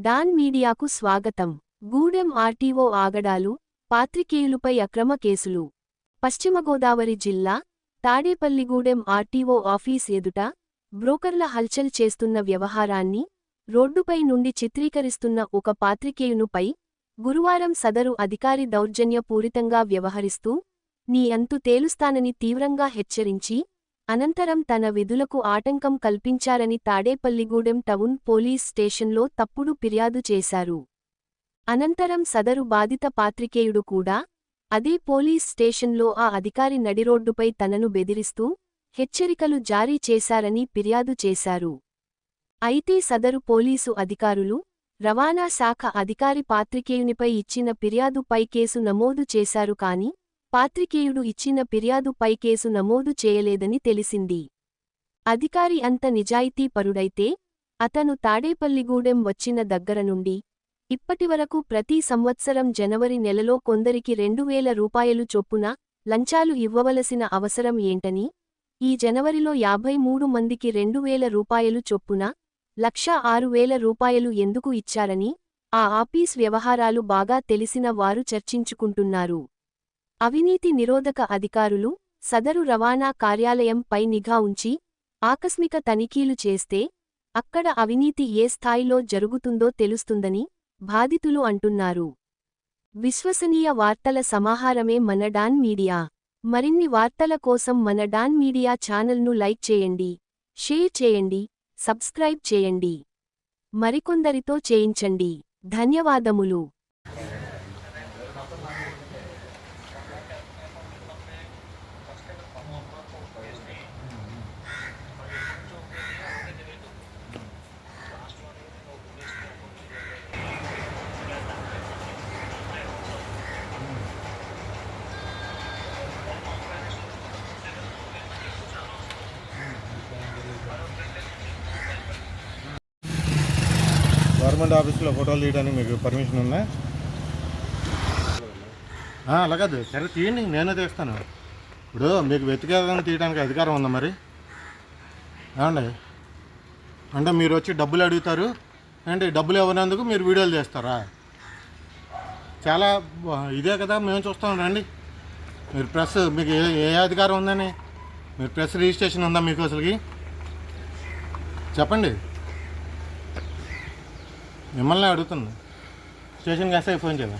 Don మీడియాకు స్వాగతం. Gudem RTO ఆగడాలు, పాత్రికేయులపై అక్రమ కేసులు. పశ్చిమ గోదావరి జిల్లా తాడేపల్లిగూడెం ఆర్టీఓ ఆఫీస్ ఎదుట బ్రోకర్ల హల్చల్ చేస్తున్న వ్యవహారాన్ని రోడ్డుపై నుండి చిత్రీకరిస్తున్న ఒక పాత్రికేయునుపై గురువారం సదరు అధికారి దౌర్జన్యపూరితంగా వ్యవహరిస్తూ నీ అంతు తేలుస్తానని తీవ్రంగా హెచ్చరించి అనంతరం తన విధులకు ఆటంకం కల్పించారని తాడేపల్లిగూడెం టౌన్ పోలీస్ స్టేషన్లో తప్పుడు ఫిర్యాదు చేశారు. అనంతరం సదరు బాధిత పాత్రికేయుడు కూడా అదే పోలీస్ స్టేషన్లో ఆ అధికారి నడిరోడ్డుపై తనను బెదిరిస్తూ హెచ్చరికలు జారీ చేశారని ఫిర్యాదు చేశారు. అయితే సదరు పోలీసు అధికారులు, రవాణా శాఖ అధికారి పాత్రికేయునిపై ఇచ్చిన ఫిర్యాదుపై కేసు నమోదు చేశారు కానీ పాత్రికేయుడు ఇచ్చిన ఫిర్యాదుపై కేసు నమోదు చేయలేదని తెలిసింది. అధికారి అంత నిజాయితీపరుడైతే అతను తాడేపల్లిగూడెం వచ్చిన దగ్గర నుండి ఇప్పటివరకు ప్రతి సంవత్సరం జనవరి నెలలో కొందరికి 2,000 రూపాయలు చొప్పున లంచాలు ఇవ్వవలసిన అవసరం ఏంటని, ఈ జనవరిలో 53 మందికి 2,000 రూపాయలు చొప్పున 1,06,000 రూపాయలు ఎందుకు ఇచ్చారని ఆ ఆఫీస్ వ్యవహారాలు బాగా తెలిసిన వారు చర్చించుకుంటున్నారు. అవినీతి నిరోధక అధికారులు సదరు రవాణా కార్యాలయం పై నిఘా ఉంచి ఆకస్మిక తనిఖీలు చేస్తే అక్కడ అవినీతి ఏ స్థాయిలో జరుగుతుందో తెలుస్తుందని బాధితులు అంటున్నారు. విశ్వసనీయ వార్తల సమాహారమే మన డాన్ మీడియా. మరిన్ని వార్తల కోసం మన డాన్ మీడియా ఛానల్ను లైక్ చేయండి, షేర్ చేయండి, సబ్స్క్రైబ్ చేయండి. మరికొందరితో చేయించండి. ధన్యవాదములు. గవర్నమెంట్ ఆఫీస్లో ఫోటోలు తీయడానికి మీకు పర్మిషన్ ఉందా? అలాగదు, సరే తీయండి, నేనే తీస్తాను. ఇప్పుడు మీకు వ్యక్తిగతంగా తీయడానికి అధికారం ఉందా మరి? ఏమండి, అంటే మీరు వచ్చి డబ్బులు అడుగుతారు అంటే డబ్బులు ఇవ్వనందుకు మీరు వీడియోలు చేస్తారా? చాలా ఇదే కదా మేము చూస్తాం. రండి, మీరు ప్రెస్, మీకు ఏ అధికారం ఉందని? మీరు ప్రెస్ రిజిస్ట్రేషన్ ఉందా మీకు అసలుకి? చెప్పండి. మిమ్మల్ని అడుగుతున్నా. స్టేషన్కి ఎస్ఐ ఫోన్ చేయాలి.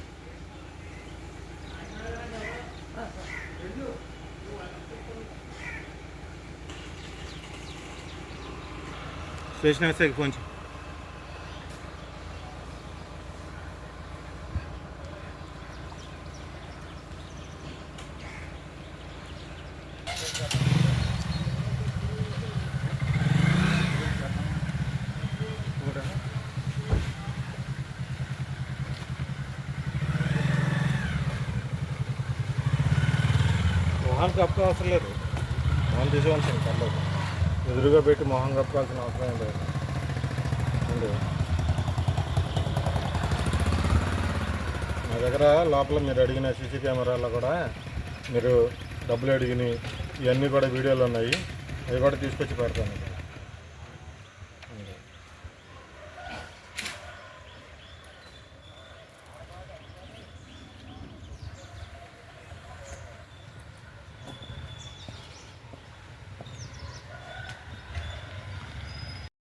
స్టేషన్ ఎస్ఐకి ఫోన్ చేయాలి. మొహం కప్పుకో అవసరం లేదు, మొహం తీసుకోవాల్సింది పర్లేదు. ఎదురుగా పెట్టి మొహం కప్పుకోవాల్సిన అవసరం ఏం లేదు. మా దగ్గర లోపల మీరు అడిగిన సీసీ కెమెరాలో కూడా మీరు డబ్బులు అడిగినవి ఇవన్నీ కూడా వీడియోలు ఉన్నాయి. అవి కూడా తీసుకొచ్చి పెడతాను.